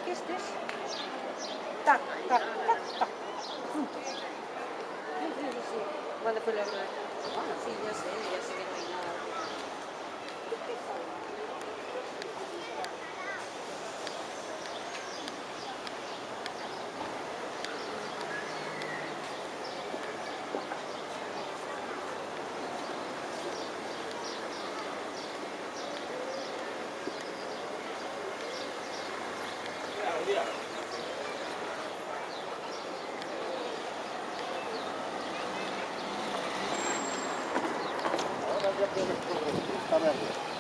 que este es tac, tac, tac, tac. Sí, sí, sí, sí. ¿Cuándo fue la verdad? Bueno, sí, ya sé que no hay nada. Ahora ya puedes progresar, está verde.